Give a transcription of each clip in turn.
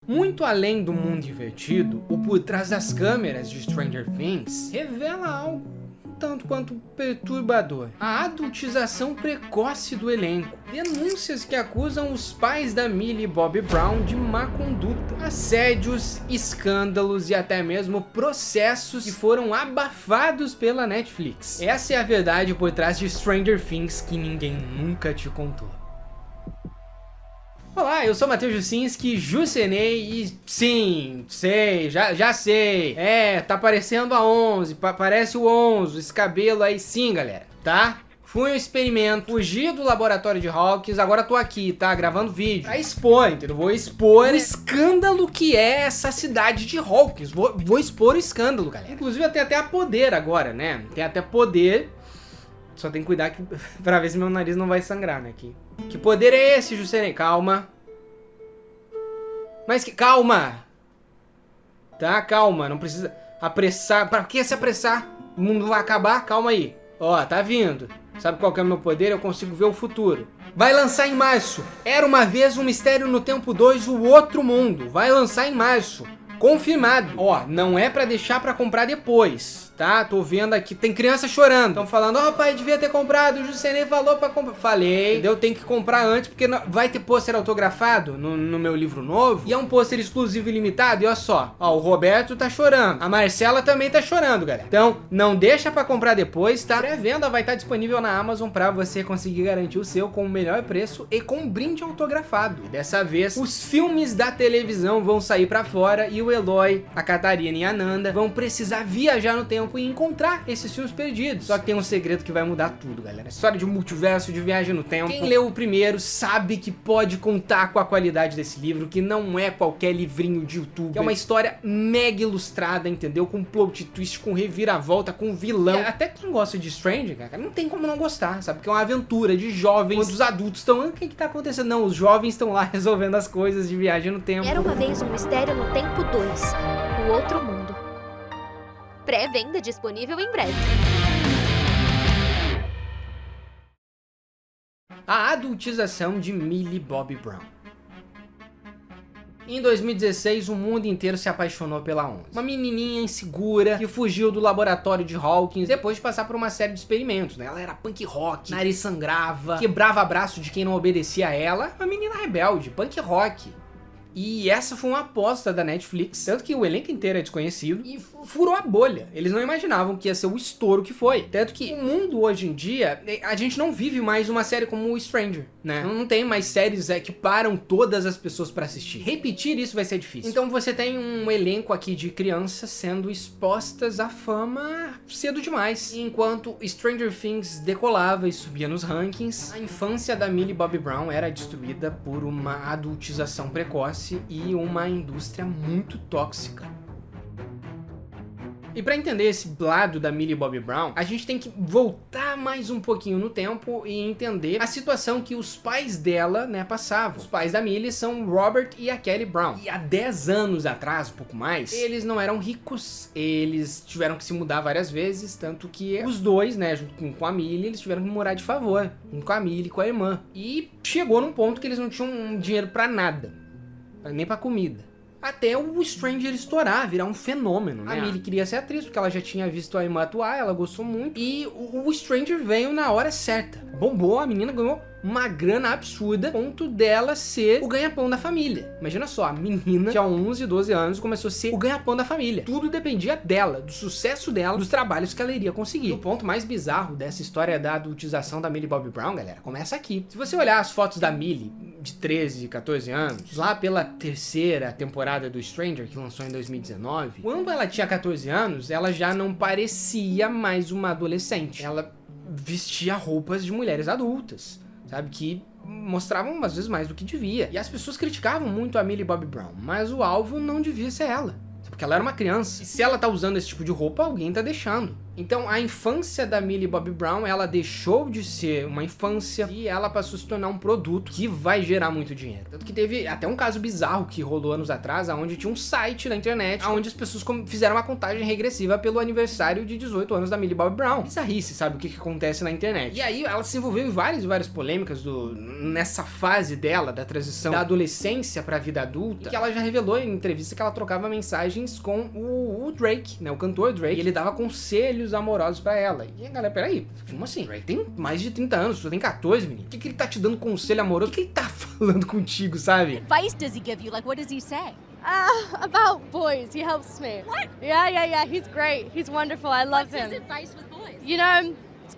Muito além do mundo invertido, o por trás das câmeras de Stranger Things revela algo tanto quanto perturbador. A adultização precoce do elenco. Denúncias que acusam os pais da Millie Bobby Brown de má conduta. Assédios, escândalos e até mesmo processos que foram abafados pela Netflix. Essa é a verdade por trás de Stranger Things que ninguém nunca te contou. Olá, eu sou Matheus Jusinski, Jusenei e sim, sei, já sei. Tá parecendo a 11, parece o 11, esse cabelo aí sim, galera, tá? Fui um experimento, fugi do laboratório de Hawkins, agora tô aqui, tá? Gravando vídeo. Pra expor, entendeu? Vou expor o escândalo que é essa cidade de Hawkins. Vou expor o escândalo, galera. Inclusive eu tenho até poder agora, né? Tem até poder. Só tem que cuidar pra ver se meu nariz não vai sangrar, né? Que poder é esse, Jusenei? Calma. Mas que... Calma! Tá? Calma, não precisa apressar. Pra que se apressar? O mundo vai acabar? Calma aí. Ó, tá vindo. Sabe qual que é o meu poder? Eu consigo ver o futuro. Vai lançar em março. Era uma vez um Mistério no Tempo 2, o Outro Mundo. Vai lançar em março. Confirmado. Ó, não é pra deixar pra comprar depois, tá? Tô vendo aqui, tem criança chorando. Estão falando, ó, pai, devia ter comprado, o Jusenei falou pra comprar. Falei, entendeu? Tem que comprar antes, porque vai ter pôster autografado no meu livro novo. E é um pôster exclusivo e limitado, e olha só. Ó, o Roberto tá chorando. A Marcela também tá chorando, galera. Então, não deixa pra comprar depois, tá? Pré-venda vai estar disponível na Amazon pra você conseguir garantir o seu com o melhor preço e com um brinde autografado. E dessa vez, os filmes da televisão vão sair pra fora e o Eloy, a Catarina e a Nanda vão precisar viajar no tempo e encontrar esses filmes perdidos. Só que tem um segredo que vai mudar tudo, galera. História de multiverso, de viagem no tempo. Quem leu o primeiro sabe que pode contar com a qualidade desse livro, que não é qualquer livrinho de YouTube. É uma história mega ilustrada, entendeu? Com plot twist, com reviravolta, com vilão. E até quem gosta de Stranger, cara, não tem como não gostar, sabe? Porque é uma aventura de jovens, quando os adultos estão... O que tá acontecendo? Não, os jovens estão lá resolvendo as coisas de viagem no tempo. Era uma vez um Mistério no Tempo 2, o Outro Mundo. Pré-venda disponível em breve. A adultização de Millie Bobby Brown. Em 2016, o mundo inteiro se apaixonou pela 11. Uma menininha insegura que fugiu do laboratório de Hawkins depois de passar por uma série de experimentos, né? Ela era punk rock, nariz sangrava, quebrava braço de quem não obedecia a ela. Uma menina rebelde, punk rock. E essa foi uma aposta da Netflix, tanto que o elenco inteiro é desconhecido e furou a bolha. Eles não imaginavam que ia ser o estouro que foi. Tanto que o mundo hoje em dia, a gente não vive mais uma série como o Stranger, né? Não tem mais séries que param todas as pessoas pra assistir. Repetir isso vai ser difícil. Então você tem um elenco aqui de crianças sendo expostas à fama cedo demais. E enquanto Stranger Things decolava e subia nos rankings, a infância da Millie Bobby Brown era destruída por uma adultização precoce e uma indústria muito tóxica. E pra entender esse lado da Millie Bobby Brown, a gente tem que voltar mais um pouquinho no tempo e entender a situação que os pais dela, né, passavam. Os pais da Millie são o Robert e a Kelly Brown. E há 10 anos atrás, um pouco mais, eles não eram ricos, eles tiveram que se mudar várias vezes, tanto que os dois, né, junto com a Millie, eles tiveram que morar de favor, junto com a Millie e com a irmã. E chegou num ponto que eles não tinham dinheiro pra nada, nem pra comida. Até o Stranger estourar, virar um fenômeno, né? A Millie queria ser atriz, porque ela já tinha visto a irmã atuar, ela gostou muito. E o Stranger veio na hora certa. Bombou, a menina ganhou uma grana absurda, ponto dela ser o ganha-pão da família. Imagina só, a menina tinha 11, 12 anos, começou a ser o ganha-pão da família. Tudo dependia dela, do sucesso dela, dos trabalhos que ela iria conseguir. O ponto mais bizarro dessa história da adultização da Millie Bobby Brown, galera, começa aqui. Se você olhar as fotos da Millie, de 13, 14 anos, lá pela terceira temporada do Stranger, que lançou em 2019, quando ela tinha 14 anos, ela já não parecia mais uma adolescente. Ela vestia roupas de mulheres adultas, sabe, que mostravam às vezes mais do que devia. E as pessoas criticavam muito a Millie Bobby Brown, mas o alvo não devia ser ela, porque ela era uma criança. E se ela tá usando esse tipo de roupa, alguém tá deixando. Então a infância da Millie Bobby Brown, ela deixou de ser uma infância e ela passou a se tornar um produto que vai gerar muito dinheiro. Tanto que teve até um caso bizarro que rolou anos atrás, onde tinha um site na internet onde as pessoas fizeram uma contagem regressiva pelo aniversário de 18 anos da Millie Bobby Brown. Bizarrice, sabe o que acontece na internet. E aí ela se envolveu em várias polêmicas nessa fase dela, da transição da adolescência pra vida adulta, que ela já revelou em entrevista que ela trocava mensagens com o Drake, né, o cantor Drake, e ele dava conselhos amorosos pra ela. E a galera, peraí, como assim? Drake tem mais de 30 anos, tu tem 14, menino. Por que ele tá te dando conselho amoroso? O que ele tá falando contigo, sabe? Advice does he give you? Like, what does he say? About boys. He helps me. What? Yeah. He's great. He's wonderful. I love What's him. his advice with boys? You know,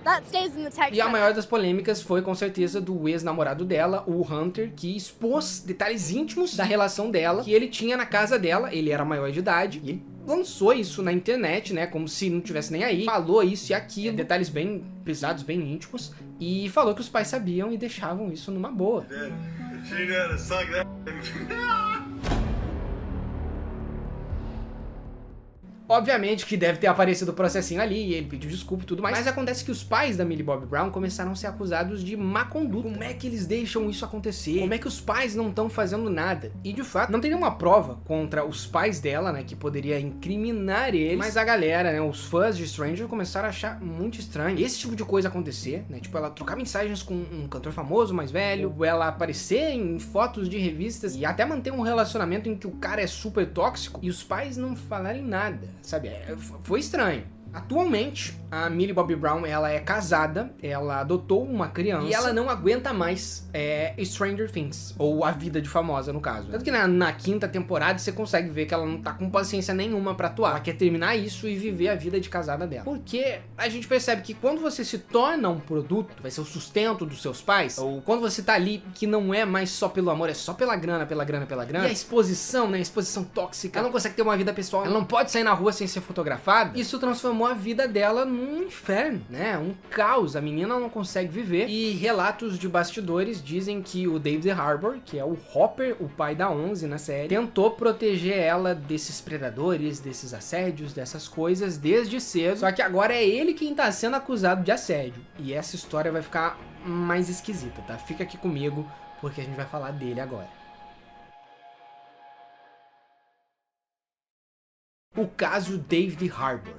that stays in the text. E a maior das polêmicas foi, com certeza, do ex-namorado dela, o Hunter, que expôs detalhes íntimos da relação dela, que ele tinha na casa dela. Ele era maior de idade, e ele lançou isso na internet, né, como se não tivesse nem aí. Falou isso e aquilo, detalhes bem pesados, bem íntimos, e falou que os pais sabiam e deixavam isso numa boa. Obviamente que deve ter aparecido o processinho ali, e ele pediu desculpa e tudo mais, mas acontece que os pais da Millie Bobby Brown começaram a ser acusados de má conduta. Como é que eles deixam isso acontecer? Como é que os pais não estão fazendo nada? E de fato, não tem nenhuma prova contra os pais dela, né, que poderia incriminar eles, mas a galera, né, os fãs de Stranger começaram a achar muito estranho esse tipo de coisa acontecer, né, tipo ela trocar mensagens com um cantor famoso mais velho, ou ela aparecer em fotos de revistas e até manter um relacionamento em que o cara é super tóxico e os pais não falarem nada. Sabe, foi estranho. Atualmente, a Millie Bobby Brown, ela é casada, ela adotou uma criança e ela não aguenta mais Stranger Things, ou A Vida de Famosa, no caso. Tanto que na quinta temporada você consegue ver que ela não tá com paciência nenhuma pra atuar. Ela quer terminar isso e viver a vida de casada dela. Porque a gente percebe que quando você se torna um produto, vai ser o sustento dos seus pais, ou quando você tá ali que não é mais só pelo amor, é só pela grana, e a exposição, né, a exposição tóxica, ela não consegue ter uma vida pessoal, ela não pode sair na rua sem ser fotografada, isso transformou a vida dela num inferno, né? Um caos. A menina não consegue viver. E relatos de bastidores dizem que o David Harbour, que é o Hopper, o pai da 11 na série, tentou proteger ela desses predadores, desses assédios, dessas coisas desde cedo. Só que agora é ele quem tá sendo acusado de assédio. E essa história vai ficar mais esquisita, tá? Fica aqui comigo, porque a gente vai falar dele agora. O caso David Harbour.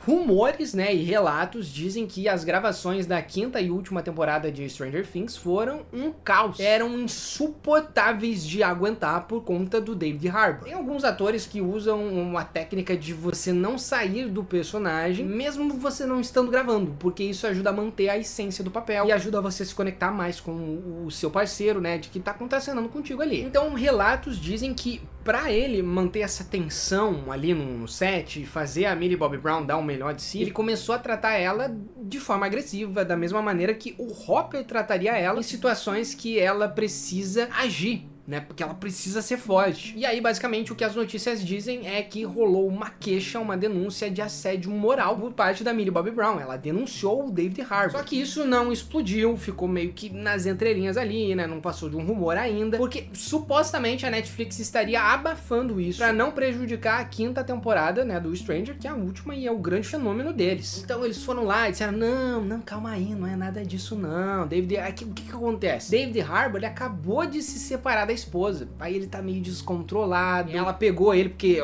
Rumores, né, e relatos dizem que as gravações da quinta e última temporada de Stranger Things foram um caos. Eram insuportáveis de aguentar por conta do David Harbour. Tem alguns atores que usam uma técnica de você não sair do personagem, mesmo você não estando gravando, porque isso ajuda a manter a essência do papel e ajuda você a se conectar mais com o seu parceiro, né, de que tá contracenando contigo ali. Então, relatos dizem que pra ele manter essa tensão ali no set e fazer a Millie Bobby Brown dar o melhor de si, ele começou a tratar ela de forma agressiva, da mesma maneira que o Hopper trataria ela em situações que ela precisa agir, né, porque ela precisa ser forte. E aí, basicamente, o que as notícias dizem é que rolou uma queixa, uma denúncia de assédio moral por parte da Millie Bobby Brown. Ela denunciou o David Harbour. Só que isso não explodiu, ficou meio que nas entrelinhas ali, né, não passou de um rumor ainda, porque supostamente a Netflix estaria abafando isso pra não prejudicar a quinta temporada, né, do Stranger, que é a última e é o grande fenômeno deles. Então eles foram lá e disseram, não, calma aí, não é nada disso não. David, o que acontece? David Harbour, ele acabou de se separar da esposa, aí ele tá meio descontrolado, ela pegou ele, porque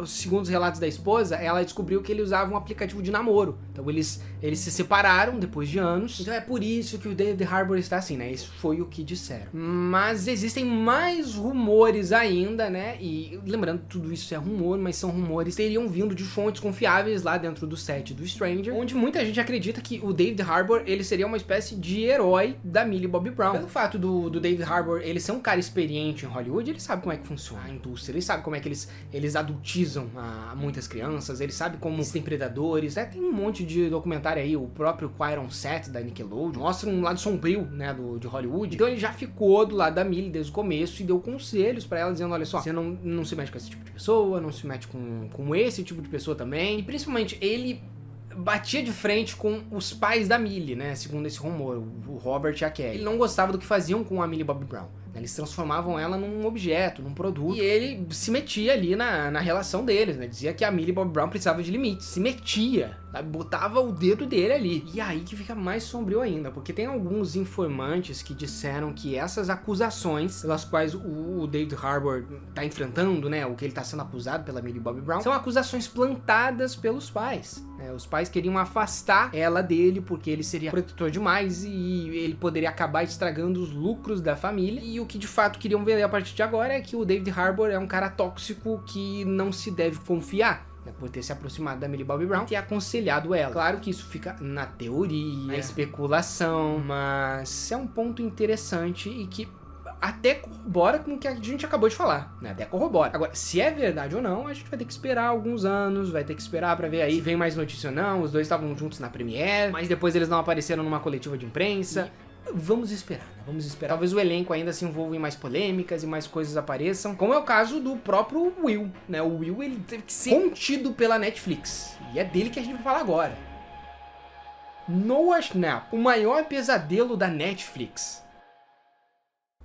segundo os relatos da esposa, ela descobriu que ele usava um aplicativo de namoro, então eles se separaram depois de anos, então é por isso que o David Harbour está assim, né, isso foi o que disseram. Mas existem mais rumores ainda, né, e lembrando, tudo isso é rumor, mas são rumores que teriam vindo de fontes confiáveis lá dentro do set do Stranger, onde muita gente acredita que o David Harbour, ele seria uma espécie de herói da Millie Bobby Brown. Pelo fato do David Harbour, ele ser um cara experiente em Hollywood, ele sabe como é que funciona a indústria, ele sabe como é que eles adultizam muitas crianças, ele sabe como tem predadores, né? Tem um monte de documentário aí, o próprio Quire on Set da Nickelodeon, mostra um lado sombrio, né, de Hollywood, então ele já ficou do lado da Millie desde o começo e deu conselhos pra ela, dizendo, olha só, você não se mete com esse tipo de pessoa, não se mete com esse tipo de pessoa também, e principalmente ele batia de frente com os pais da Millie, né, segundo esse rumor, o Robert e a Kelly. Ele não gostava do que faziam com a Millie Bobby Brown. Eles transformavam ela num objeto, num produto. E ele se metia ali na relação deles, né? Dizia que a Millie Bobby Brown precisava de limites. Se metia, sabe? Botava o dedo dele ali. E aí que fica mais sombrio ainda, porque tem alguns informantes que disseram que essas acusações, pelas quais o David Harbour tá enfrentando, né? O que ele tá sendo acusado pela Millie Bobby Brown, são acusações plantadas pelos pais. Os pais queriam afastar ela dele porque ele seria protetor demais e ele poderia acabar estragando os lucros da família. E o que de fato queriam vender a partir de agora é que o David Harbour é um cara tóxico que não se deve confiar, né, por ter se aproximado da Millie Bobby Brown e ter aconselhado ela. Claro que isso fica na teoria, na especulação, mas é um ponto interessante e que até corrobora com o que a gente acabou de falar, né? Até corrobora. Agora, se é verdade ou não, a gente vai ter que esperar alguns anos, vai ter que esperar pra ver aí se vem mais notícia ou não. Os dois estavam juntos na Premiere, mas depois eles não apareceram numa coletiva de imprensa. Vamos esperar, né? Vamos esperar. Talvez o elenco ainda se envolva em mais polêmicas e mais coisas apareçam, como é o caso do próprio Will, né? O Will, ele teve que ser contido pela Netflix, e é dele que a gente vai falar agora. Noah Schnapp, o maior pesadelo da Netflix.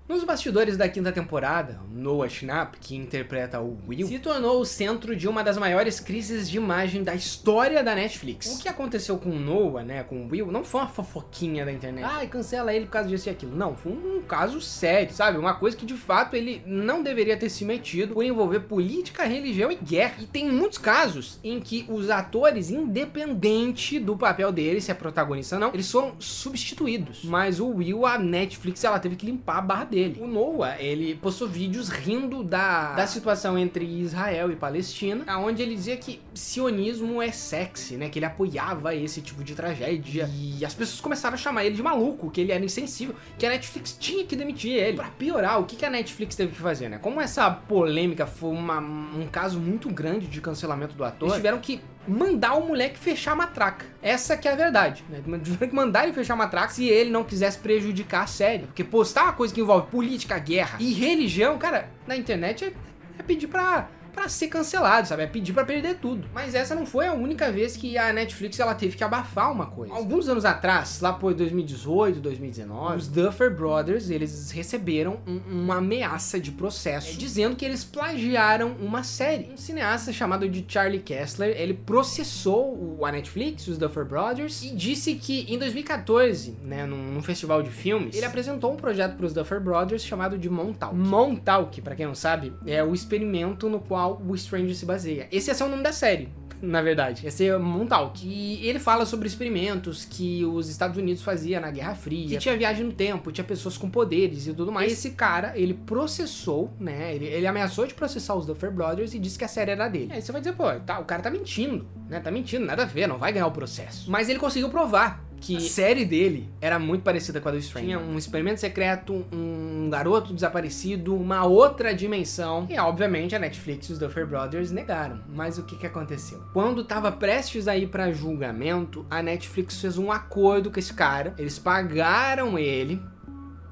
Nos bastidores da quinta temporada, Noah Schnapp, que interpreta o Will, se tornou o centro de uma das maiores crises de imagem da história da Netflix. O que aconteceu com o Noah, né, com o Will, não foi uma fofoquinha da internet. Ai, cancela ele por causa disso e aquilo. Não, foi um caso sério, sabe? Uma coisa que de fato ele não deveria ter se metido por envolver política, religião e guerra. E tem muitos casos em que os atores, independente do papel deles, se é protagonista ou não, eles foram substituídos. Mas o Will, a Netflix, ela teve que limpar a barra dele. O Noah, ele postou vídeos rindo da situação entre Israel e Palestina, onde ele dizia que sionismo é sexy, né? Que ele apoiava esse tipo de tragédia. E as pessoas começaram a chamar ele de maluco, que ele era insensível, que a Netflix tinha que demitir ele. Pra piorar, o que a Netflix teve que fazer, né? Como essa polêmica foi um caso muito grande de cancelamento do ator, eles tiveram que mandar o moleque fechar a matraca. Essa que é a verdade, né? Tiveram que mandar ele fechar a matraca se ele não quisesse prejudicar a série. Porque postar uma coisa que envolve política, guerra e religião, cara, na internet é pedir pra ser cancelado, sabe? É pedir pra perder tudo. Mas essa não foi a única vez que a Netflix ela teve que abafar uma coisa. Alguns anos atrás, lá por 2018, 2019, os Duffer Brothers, eles receberam uma ameaça de processo, dizendo que eles plagiaram uma série. Um cineasta chamado de Charlie Kessler, ele processou a Netflix, os Duffer Brothers, e disse que em 2014, né, num festival de filmes, ele apresentou um projeto pros Duffer Brothers chamado de Montauk. Montauk, pra quem não sabe, é o experimento no qual o Stranger se baseia. Esse é o nome da série, na verdade. Esse é Montauk. E ele fala sobre experimentos que os Estados Unidos faziam na Guerra Fria, que tinha viagem no tempo, tinha pessoas com poderes e tudo mais. Esse cara, ele processou, né? Ele ameaçou de processar os Duffer Brothers e disse que a série era dele. Aí você vai dizer, pô, tá, o cara tá mentindo, né? Tá mentindo, nada a ver, não vai ganhar o processo. Mas ele conseguiu provar que a série dele era muito parecida com a do Stranger. Tinha um experimento secreto, um garoto desaparecido, uma outra dimensão. E, obviamente, a Netflix e os Duffer Brothers negaram. Mas o que aconteceu? Quando tava prestes a ir pra julgamento, a Netflix fez um acordo com esse cara. Eles pagaram ele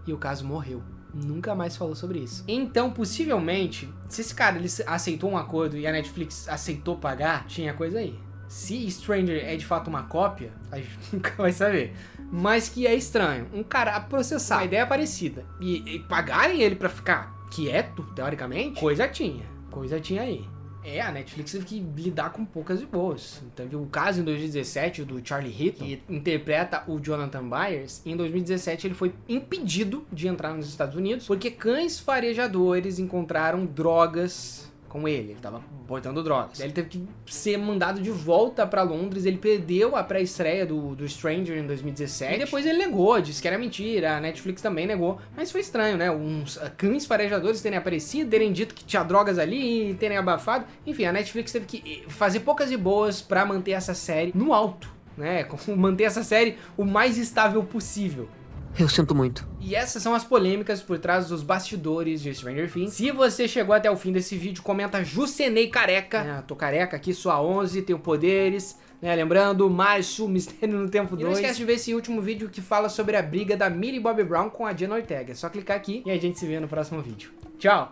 e o caso morreu. Nunca mais falou sobre isso. Então, possivelmente, se esse cara ele aceitou um acordo e a Netflix aceitou pagar, tinha coisa aí. Se Stranger é de fato uma cópia, a gente nunca vai saber. Mas que é estranho. Um cara processar uma ideia parecida e pagarem ele pra ficar quieto, teoricamente, coisa tinha aí. A Netflix teve que lidar com poucas e boas. Então, viu o caso em 2017 do Charlie Heaton, que interpreta o Jonathan Byers. Em 2017 ele foi impedido de entrar nos Estados Unidos porque cães farejadores encontraram drogas com ele tava portando drogas. Ele teve que ser mandado de volta pra Londres, ele perdeu a pré-estreia do Stranger em 2017, e depois ele negou, disse que era mentira, a Netflix também negou, mas foi estranho, né, uns cães farejadores terem aparecido, terem dito que tinha drogas ali e terem abafado, enfim, a Netflix teve que fazer poucas e boas pra manter essa série no alto, né, manter essa série o mais estável possível. Eu sinto muito. E essas são as polêmicas por trás dos bastidores de Stranger Things. Se você chegou até o fim desse vídeo, comenta Jucenei careca. Tô careca aqui, sou a 11, tenho poderes. Né? Lembrando, Março, Mistério no Tempo 2. E não esquece de ver esse último vídeo que fala sobre a briga da Millie Bobby Brown com a Jenna Ortega. É só clicar aqui e a gente se vê no próximo vídeo. Tchau!